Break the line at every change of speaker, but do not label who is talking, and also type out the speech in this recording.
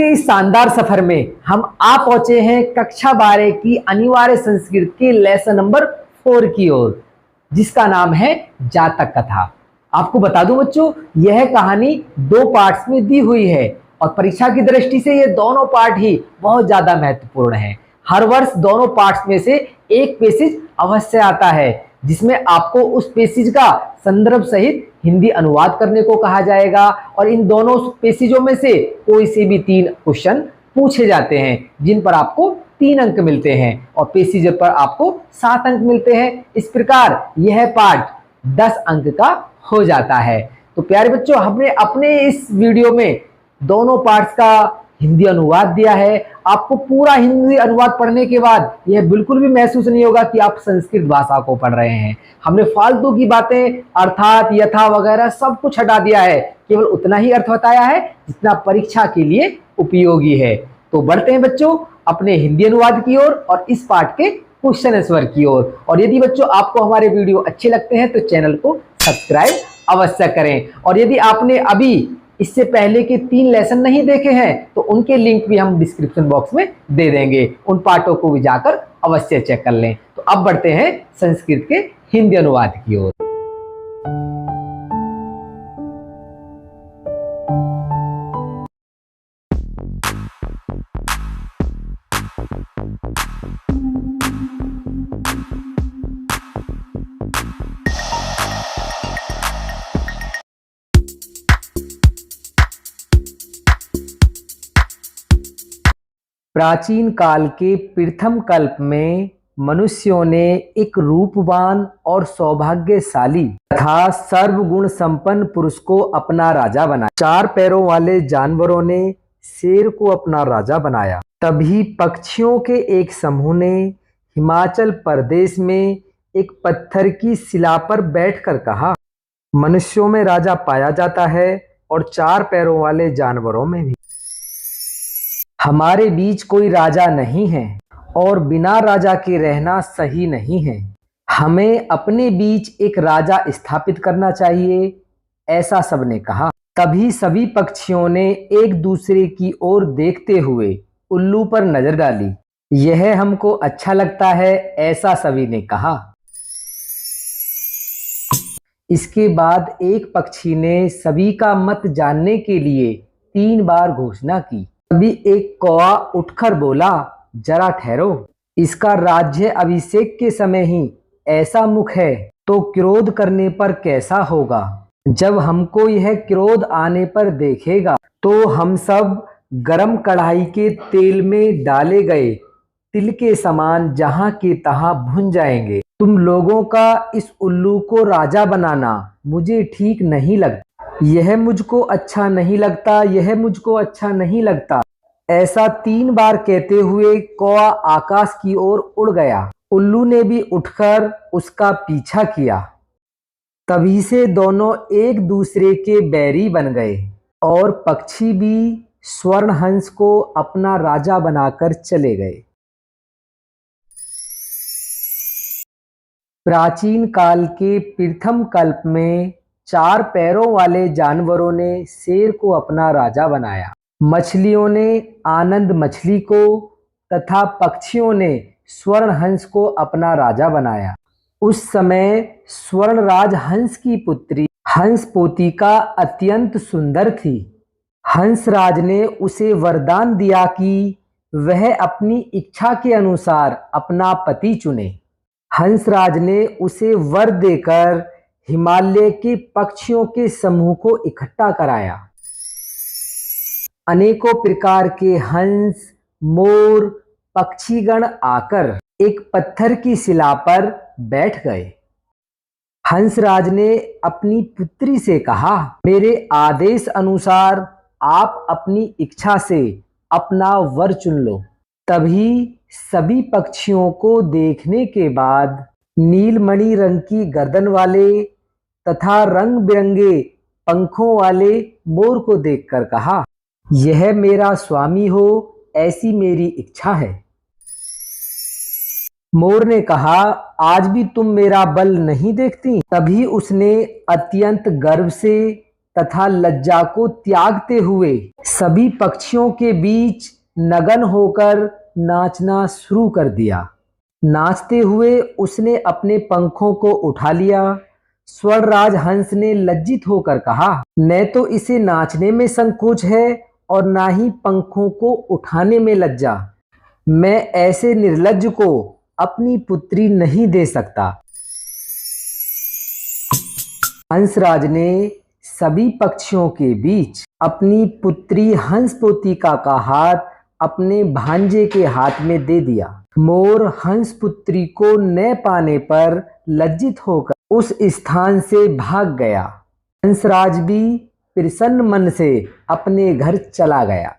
के इस शानदार सफर में हम आ पहुंचे हैं कक्षा 12 की अनिवार्य संस्कृत के लेसन नंबर 4 की ओर, जिसका नाम है जातक कथा। आपको बता दूं बच्चों, यह कहानी 2 पार्ट्स में दी हुई है और परीक्षा की दृष्टि से ये दोनों पार्ट ही बहुत ज्यादा महत्वपूर्ण है। हर वर्ष दोनों पार्ट्स में से एक पैसेज अवश्य आता है, जिसमें आपको उस पैसेज का संदर्भ सहित हिंदी अनुवाद करने को कहा जाएगा और इन दोनों पैसेजों में से कोई से भी 3 क्वेश्चन पूछे जाते हैं, जिन पर आपको 3 अंक मिलते हैं और पैसेज पर आपको 7 अंक मिलते हैं। इस प्रकार यह पार्ट 10 अंक का हो जाता है। तो प्यारे बच्चों, हमने अपने इस वीडियो में दोनों पार्ट्स का हिंदी अनुवाद दिया है। आपको पूरा हिंदी अनुवाद पढ़ने के बाद यह बिल्कुल भी महसूस नहीं होगा कि आप संस्कृत भाषा को पढ़ रहे हैं। हमने फालतू की बातें, अर्थात, यथा वगैरह सब कुछ हटा दिया है। केवल उतना ही अर्थ बताया है जितना परीक्षा के लिए उपयोगी है। तो बढ़ते हैं बच्चों अपने हिंदी अनुवाद की ओर और इस पार्ट के क्वेश्चन आंसर की ओर। और यदि बच्चों आपको हमारे वीडियो अच्छे लगते हैं तो चैनल को सब्सक्राइब अवश्य करें। और यदि आपने अभी इससे पहले के 3 लेसन नहीं देखे हैं तो उनके लिंक भी हम डिस्क्रिप्शन बॉक्स में दे देंगे, उन पार्टों को भी जाकर अवश्य चेक कर लें। तो अब बढ़ते हैं संस्कृत के हिंदी अनुवाद की ओर। प्राचीन काल के प्रथम कल्प में मनुष्यों ने एक रूपवान और सौभाग्यशाली तथा सर्वगुण संपन्न पुरुष को अपना राजा बनाया। 4 पैरों वाले जानवरों ने शेर को अपना राजा बनाया। तभी पक्षियों के एक समूह ने हिमाचल प्रदेश में एक पत्थर की शिला पर बैठकर कहा, मनुष्यों में राजा पाया जाता है और 4 पैरों वाले जानवरों में भी। हमारे बीच कोई राजा नहीं है और बिना राजा के रहना सही नहीं है। हमें अपने बीच एक राजा स्थापित करना चाहिए, ऐसा सबने कहा। तभी सभी पक्षियों ने एक दूसरे की ओर देखते हुए उल्लू पर नजर डाली। यह हमको अच्छा लगता है, ऐसा सभी ने कहा। इसके बाद एक पक्षी ने सभी का मत जानने के लिए 3 बार घोषणा की। तभी एक कौवा उठकर बोला, जरा ठहरो, इसका राज्य अभिषेक के समय ही ऐसा मुख है तो क्रोध करने पर कैसा होगा। जब हमको यह क्रोध आने पर देखेगा तो हम सब गरम कढ़ाई के तेल में डाले गए तिल के समान जहां के तहां भुन जाएंगे। तुम लोगों का इस उल्लू को राजा बनाना मुझे ठीक नहीं लगता। यह मुझको अच्छा नहीं लगता, यह मुझको अच्छा नहीं लगता। ऐसा 3 बार कहते हुए कौवा आकाश की ओर उड़ गया। उल्लू ने भी उठकर उसका पीछा किया। तभी से दोनों एक दूसरे के बैरी बन गए और पक्षी भी स्वर्ण हंस को अपना राजा बनाकर चले गए। प्राचीन काल के प्रथम कल्प में 4 पैरों वाले जानवरों ने शेर को अपना राजा बनाया। मछलियों ने आनंद मछली को तथा पक्षियों ने स्वर्ण हंस को अपना राजा बनाया। उस समय स्वर्णराज हंस की पुत्री हंस पोतिका अत्यंत सुंदर थी। हंसराज ने उसे वरदान दिया कि वह अपनी इच्छा के अनुसार अपना पति चुने। हंसराज ने उसे वर देकर हिमालय के पक्षियों के समूह को इकट्ठा कराया। अनेकों प्रकार के हंस, मोर, पक्षीगण आकर एक पत्थर की शिला पर बैठ गए। हंसराज ने अपनी पुत्री से कहा, मेरे आदेश अनुसार आप अपनी इच्छा से अपना वर चुन लो। तभी सभी पक्षियों को देखने के बाद नीलमणि रंग की गर्दन वाले तथा रंग बिरंगे पंखों वाले मोर को देखकर कहा, यह मेरा स्वामी हो, ऐसी मेरी इच्छा है। मोर ने कहा, आज भी तुम मेरा बल नहीं देखती। तभी उसने अत्यंत गर्व से तथा लज्जा को त्यागते हुए सभी पक्षियों के बीच नगन होकर नाचना शुरू कर दिया। नाचते हुए उसने अपने पंखों को उठा लिया। स्वर्णराज हंस ने लज्जित होकर कहा, न तो इसे नाचने में संकोच है और ना ही पंखों को उठाने में लज्जा। मैं ऐसे निर्लज्ज को अपनी पुत्री नहीं दे सकता। हंसराज ने सभी पक्षियों के बीच अपनी पुत्री हंसपोतिका का हाथ अपने भांजे के हाथ में दे दिया। मोर हंसपुत्री को न पाने पर लज्जित होकर उस स्थान से भाग गया। हंसराज भी प्रसन्न मन से अपने घर चला गया।